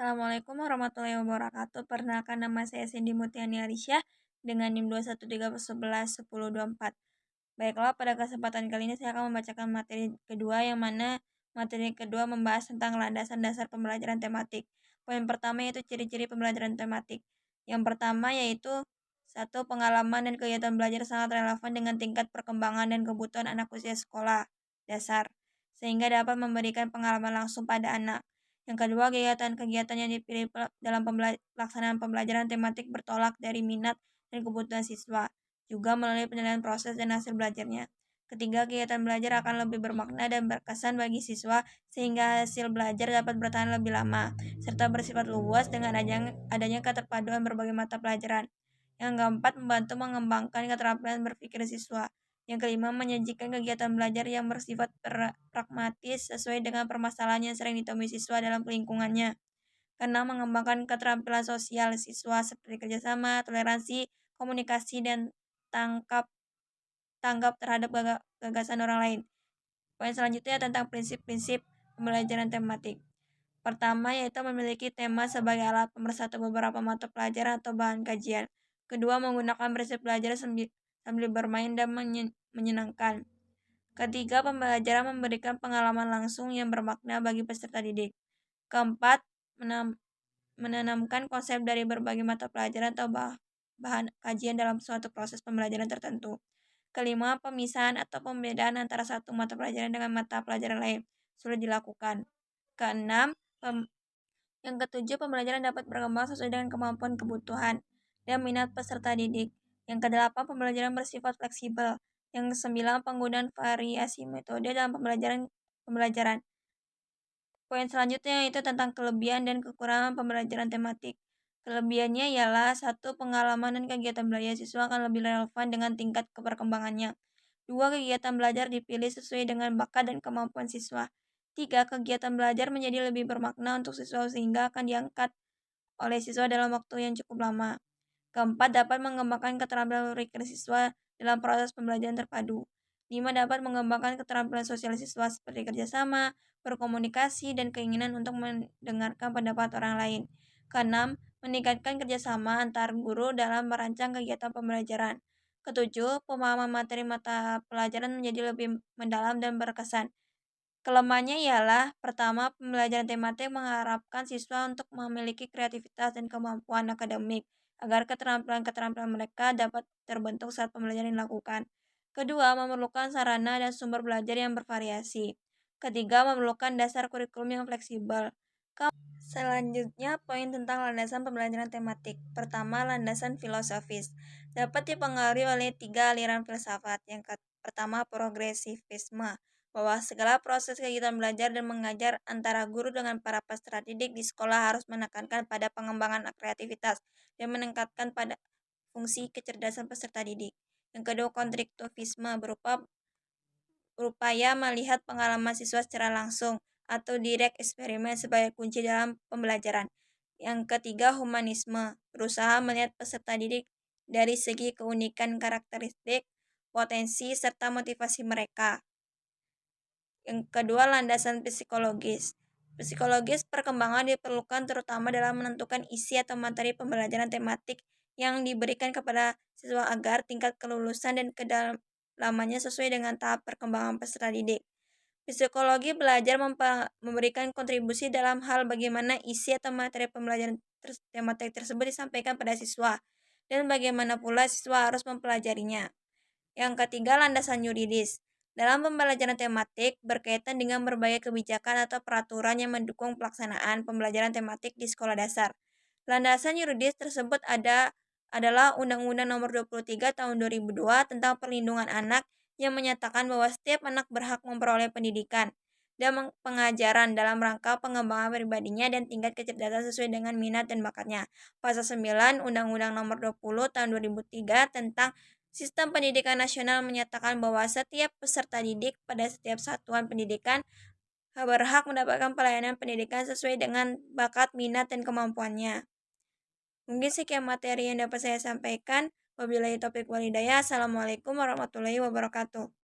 Assalamualaikum warahmatullahi wabarakatuh. Perkenalkan nama saya Cindy Mutiani Alisya dengan NIM 213111024. Baiklah, pada kesempatan kali ini saya akan membacakan materi kedua yang mana materi kedua membahas tentang landasan dasar pembelajaran tematik. Poin pertama yaitu ciri-ciri pembelajaran tematik. Yang pertama yaitu satu, pengalaman dan kegiatan belajar sangat relevan dengan tingkat perkembangan dan kebutuhan anak usia sekolah dasar, sehingga dapat memberikan pengalaman langsung pada anak. Yang kedua, kegiatan-kegiatan yang dipilih dalam pelaksanaan pembelajaran tematik bertolak dari minat dan kebutuhan siswa, juga melalui penilaian proses dan hasil belajarnya. Ketiga, kegiatan belajar akan lebih bermakna dan berkesan bagi siswa sehingga hasil belajar dapat bertahan lebih lama, serta bersifat luas dengan adanya keterpaduan berbagai mata pelajaran. Yang keempat, membantu mengembangkan keterampilan berpikir siswa. Yang kelima, menyajikan kegiatan belajar yang bersifat pragmatis sesuai dengan permasalahan yang sering ditemui siswa dalam lingkungannya. Keenam, mengembangkan keterampilan sosial siswa seperti kerjasama, toleransi, komunikasi, dan tanggap terhadap gagasan orang lain. Poin selanjutnya tentang prinsip-prinsip pembelajaran tematik. Pertama, yaitu memiliki tema sebagai alat pemersatu beberapa mata pelajaran atau bahan kajian. Kedua, menggunakan prinsip belajar sambil bermain dan menyenangkan. Ketiga, pembelajaran memberikan pengalaman langsung yang bermakna bagi peserta didik. Keempat, menanamkan konsep dari berbagai mata pelajaran atau bahan kajian dalam suatu proses pembelajaran tertentu. Kelima, pemisahan atau pembedaan antara satu mata pelajaran dengan mata pelajaran lain sulit dilakukan. Keenam, yang ketujuh, pembelajaran dapat berkembang sesuai dengan kemampuan, kebutuhan, dan minat peserta didik. Yang kedelapan, pembelajaran bersifat fleksibel. Yang kesembilan, penggunaan variasi metode dalam pembelajaran. Poin selanjutnya yaitu tentang kelebihan dan kekurangan pembelajaran tematik. Kelebihannya ialah satu, pengalaman dan kegiatan belajar siswa akan lebih relevan dengan tingkat perkembangannya. Dua, kegiatan belajar dipilih sesuai dengan bakat dan kemampuan siswa. Tiga, kegiatan belajar menjadi lebih bermakna untuk siswa sehingga akan diangkat oleh siswa dalam waktu yang cukup lama. Keempat, dapat mengembangkan keterampilan berpikir siswa dalam proses pembelajaran terpadu. 5, dapat mengembangkan keterampilan sosial siswa seperti kerjasama, berkomunikasi, dan keinginan untuk mendengarkan pendapat orang lain. Keenam, meningkatkan kerjasama antar guru dalam merancang kegiatan pembelajaran. Ketujuh, pemahaman materi mata pelajaran menjadi lebih mendalam dan berkesan. Kelemahannya ialah, pertama, pembelajaran tematik mengharapkan siswa untuk memiliki kreativitas dan kemampuan akademik, agar keterampilan-keterampilan mereka dapat terbentuk saat pembelajaran dilakukan. Kedua, memerlukan sarana dan sumber belajar yang bervariasi. Ketiga, memerlukan dasar kurikulum yang fleksibel. Selanjutnya, poin tentang landasan pembelajaran tematik. Pertama, landasan filosofis. Dapat dipengaruhi oleh 3 aliran filsafat. Yang pertama, progresivisme, bahwa segala proses kegiatan belajar dan mengajar antara guru dengan para peserta didik di sekolah harus menekankan pada pengembangan kreativitas dan meningkatkan pada fungsi kecerdasan peserta didik. Yang kedua, konstruktivisme, berupaya melihat pengalaman siswa secara langsung atau direct eksperimen sebagai kunci dalam pembelajaran. Yang ketiga, humanisme, berusaha melihat peserta didik dari segi keunikan karakteristik, potensi, serta motivasi mereka. Yang kedua, landasan psikologis. Psikologis perkembangan diperlukan terutama dalam menentukan isi atau materi pembelajaran tematik yang diberikan kepada siswa agar tingkat kelulusan dan kedalamannya sesuai dengan tahap perkembangan peserta didik. Psikologi belajar memberikan kontribusi dalam hal bagaimana isi atau materi pembelajaran tematik tersebut disampaikan pada siswa, dan bagaimana pula siswa harus mempelajarinya. Yang ketiga, landasan yuridis. Dalam pembelajaran tematik berkaitan dengan berbagai kebijakan atau peraturan yang mendukung pelaksanaan pembelajaran tematik di sekolah dasar. Landasan yuridis tersebut adalah Undang-Undang Nomor 23 Tahun 2002 tentang Perlindungan Anak yang menyatakan bahwa setiap anak berhak memperoleh pendidikan dan pengajaran dalam rangka pengembangan pribadinya dan tingkat kecerdasan sesuai dengan minat dan bakatnya. Pasal 9 Undang-Undang Nomor 20 Tahun 2003 tentang Sistem Pendidikan Nasional menyatakan bahwa setiap peserta didik pada setiap satuan pendidikan berhak mendapatkan pelayanan pendidikan sesuai dengan bakat, minat, dan kemampuannya. Mungkin sekian materi yang dapat saya sampaikan. Wabillahi taufiq wal hidayah. Assalamualaikum warahmatullahi wabarakatuh.